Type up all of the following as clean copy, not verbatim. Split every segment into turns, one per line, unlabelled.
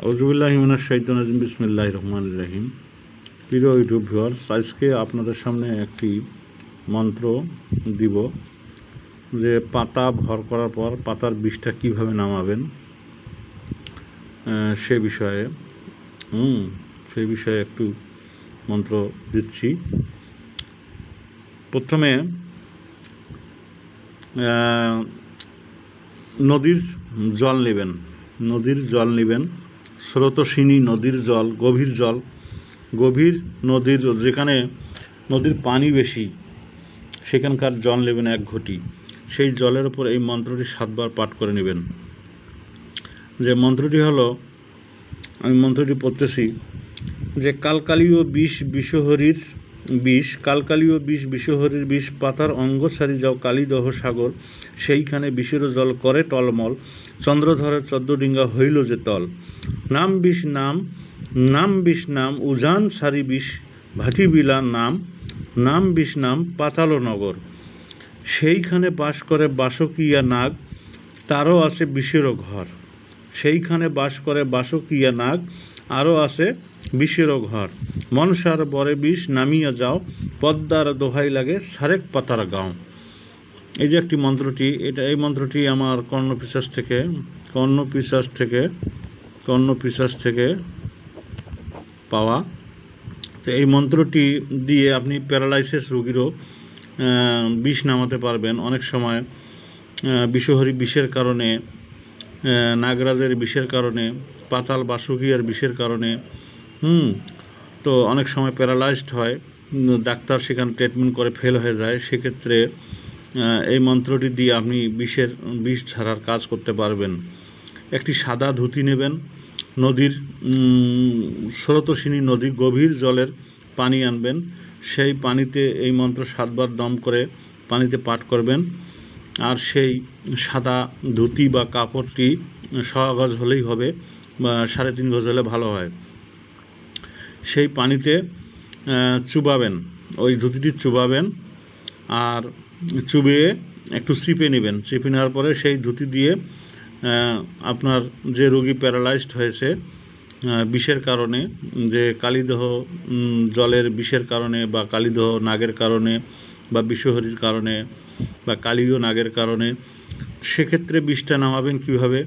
আউযুবিল্লাহি মিনাশ শাইতানির রাজিম বিসমিল্লাহির রহমানির রহিম। প্রিয় ইউটিউব ভিউয়ার্স, আজকে আপনাদের সামনে একটি মন্ত্র দিব যে পাতা ভর করার পর পাতার বিষটা কীভাবে নামাবেন সে বিষয়ে সেই বিষয়ে একটু মন্ত্র দিচ্ছি। প্রথমে নদীর জল নেবেন, স্রোতস্বিনী নদীর জল, গভীর নদীর, যেখানে নদীর পানি বেশি সেখানকার জল নেবেন 1 ঘটি। সেই জলের উপর এই মন্ত্রটি 7 বার পাঠ করে নেবেন। যে মন্ত্রটি হলো, আমি মন্ত্রটি পড়তেছি যে কালকালীয় বিষ বিষহরীর বিষ, কালকালীয় বিষ বিষহরীর বিষ, পাতার অঙ্গ ছাড়ি যাও কালীদহ সাগর, সেইখানে বিষের জল করে টলমল, চন্দ্রধরের 14 ডিঙ্গা হইল যে তল, নাম বিষ নাম উজান সারি বিষ ভাটিবিলা নাম বিষ নাম পাতাল নগর, সেইখানে বাস করে বাসকীয়া নাগ, তারও আছে বিষেরও ঘর, সেইখানে বাস করে বাসকীয়া নাগ, আরও আছে বিষেরও ঘর, মনসার বরে বিষ নামিয়া যাও, পদ্মার দোহাই লাগে সারেক পাতার গাঁও। এই যে একটি মন্ত্রটি, এই মন্ত্রটি আমার কর্ণপিশাচ থেকে পাওয়া। তো এই মন্ত্রটি দিয়ে আপনি প্যারালাইসিস রোগীরও বিষ নামাতে পারবেন। অনেক সময় বিষহরী বিষের কারণে, নাগরাজের বিষের কারণে, পাতাল বাসুকিয়ার বিষের কারণে তো অনেক সময় প্যারালাইজড হয়, ডাক্তার সেখানে ট্রিটমেন্ট করে ফেল হয়ে যায়। সেক্ষেত্রে এই মন্ত্রটি দিয়ে আপনি বিষ ছাড়ার কাজ করতে পারবেন। একটি সাদা ধুতি নেবেন, নদীর স্রোতস্বিনী নদী গভীর জলের পানি আনবেন, সেই পানিতে এই মন্ত্র 7 বার দম করে পানিতে পাঠ করবেন। আর সেই সাদা ধুতি বা কাপড়টি 1.25 গজ হলেই হবে, বা 3.5 গজ হলে ভালো হয়। সেই পানিতে চুবাবেন, ওই ধুতিটি চুবাবেন, আর চুবিয়ে একটু চিপে নেবেন। চিপে নেওয়ার পরে সেই ধুতি দিয়ে আপনার যে রোগী প্যারালাইজড হয়েছে বিষের কারণে, যে কালীদহ জলের বিষের কারণে, বা কালীদহ নাগের কারণে, বা বিষহরীর কারণে, বা কালীয় নাগের কারণে, সেক্ষেত্রে বিষটা নামাবেন কীভাবে?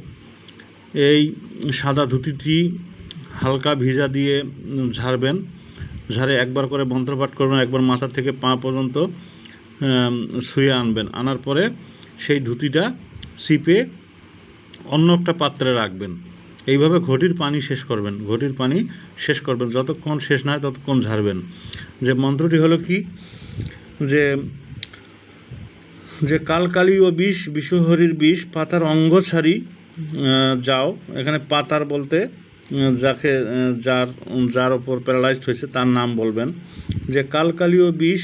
এই সাদা ধুতিটি হালকা ভিজা দিয়ে ঝাড়বেন, ঝাড়ে 1 বার করে মন্ত্রপাঠ করবেন, 1 বার মাথা থেকে পা পর্যন্ত শুয়ে আনবেন। আনার পরে সেই ধুতিটা চিপে অন্য একটা পাত্রে রাখবেন। এইভাবে ঘটির পানি শেষ করবেন, যতক্ষণ শেষ না হয় ততক্ষণ ঝাড়বেন। যে মন্ত্রটি হলো কি, যে কালকালীয় বিষ বিষহরীর বিষ, পাতার অঙ্গ ছাড়ি যাও, এখানে পাতার বলতে যার ওপর প্যারালাইজড হয়েছে তার নাম বলবেন। যে কালকালীয় বিষ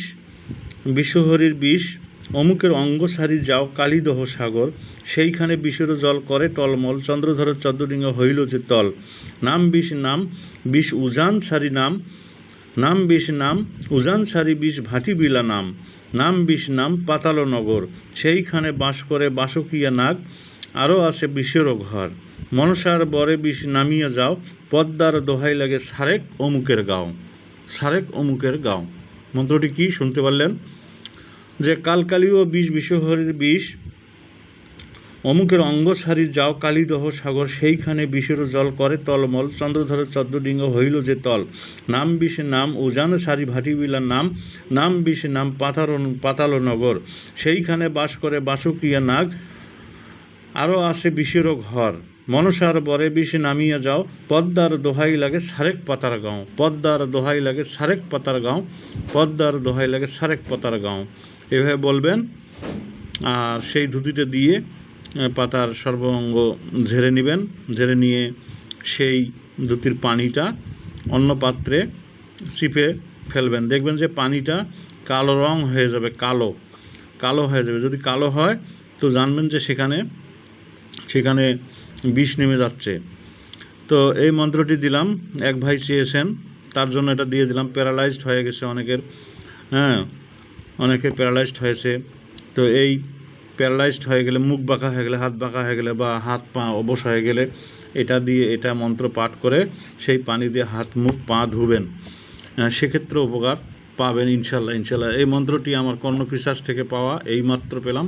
বিষহরীর বিষ, অমুকের অঙ্গ ছাড়ি যাও কালীদহ সাগর, সেইখানে বিষের জল করে টলমল, চন্দ্রধরের 14 ডিঙ্গা হইল যে তল, নাম বিষ উজান ছাড়ি নাম বিষ নাম উজান ছাড়ি বিষ ভাটিবিলা নাম বিষ নাম পাতাল নগর, সেইখানে বাস করে বাসকীয়া নাগ, আরও আছে বিষেরও ঘর, মনসার বরে বিষ নামিয়া যাও, পদ্মার দোহাই লাগে সারেক অমুকের গাঁও। মন্ত্রটি কি শুনতে পারলেন? যে কালকালীয় বিষ বিষহরীর বিষ, অমুকের অঙ্গ ছাড়ি যাও কালীদহ সাগর, সেইখানে বিষের জল করে টলমল, চন্দ্রধরের 14 ডিঙ্গা হইল যে তল, নাম বিষ নাম উজান সারি ভাটিবিলার নাম বিষ নাম পাতাল নগর, সেইখানে বাস করে বাসকীয়া নাগ, আরও আসে বিষেরও ঘর, মনসার বরে বিষ নামিয়া যাও, পদ্মার দোহাই লাগে সারেক পাতার গাঁও। এভাবে বলবেন। আর সেই ধুতিটা দিয়ে পাতার সর্বাঙ্গ ঝেড়ে নেবেন, ঝেড়ে নিয়ে সেই ধুতির পানিটা অন্য পাত্রে চিপে ফেলবেন। দেখবেন যে পানিটা কালো রং হয়ে যাবে, কালো হয়ে যাবে। যদি কালো হয় তো জানবেন যে সেখানে বিষ নেমে যাচ্ছে। তো এই মন্ত্রটি দিলাম, এক ভাই চেয়েছেন তার জন্য এটা দিয়ে দিলাম। প্যারালাইজড হয়ে গেছে অনেকের প্যারালাইজড হয়েছে। তো এই প্যারালাইজড হয়ে গেলে, মুখ বাঁকা হয়ে গেলে, হাত বাঁকা হয়ে গেলে, বা হাত পা অবশ হয়ে গেলে এটা মন্ত্র পাঠ করে সেই পানি দিয়ে হাত মুখ পা ধুবেন, সেক্ষেত্রে উপকার পাবেন ইনশাল্লাহ। এই মন্ত্রটি আমার কর্ণপিশাচ থেকে পাওয়া, এইমাত্র পেলাম,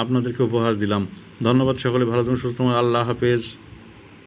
আপনাদেরকে উপহার দিলাম। ধন্যবাদ, সকলে ভালো থাকুন, সুস্থ থাকুন, আল্লাহ হাফেজ।